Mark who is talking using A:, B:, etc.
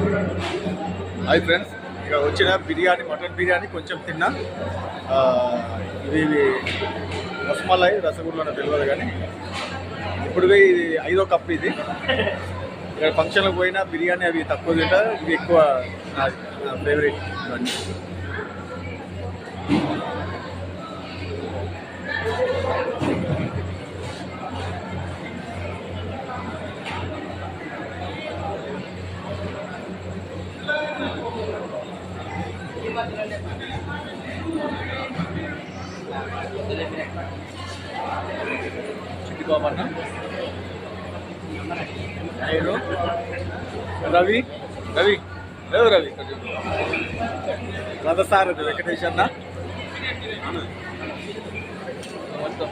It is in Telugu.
A: హాయ్ ఫ్రెండ్స్, ఇక వచ్చిన బిర్యానీ మటన్ బిర్యానీ కొంచెం తిన్నా. ఇవి రసమలై రసగుల్లా తెలియదు కానీ ఇప్పుడు ఇది 5వ కప్. ఇది ఇక్కడ ఫంక్షన్లకు పోయినా బిర్యానీ అవి తక్కువ తింటా, ఇవి ఎక్కువ నా ఫేవరెట్. చిట్టిబాబన్న, నేను రవి రవి లేదు రవి రథసారథి వెంకటేష్ అన్న మొత్తం.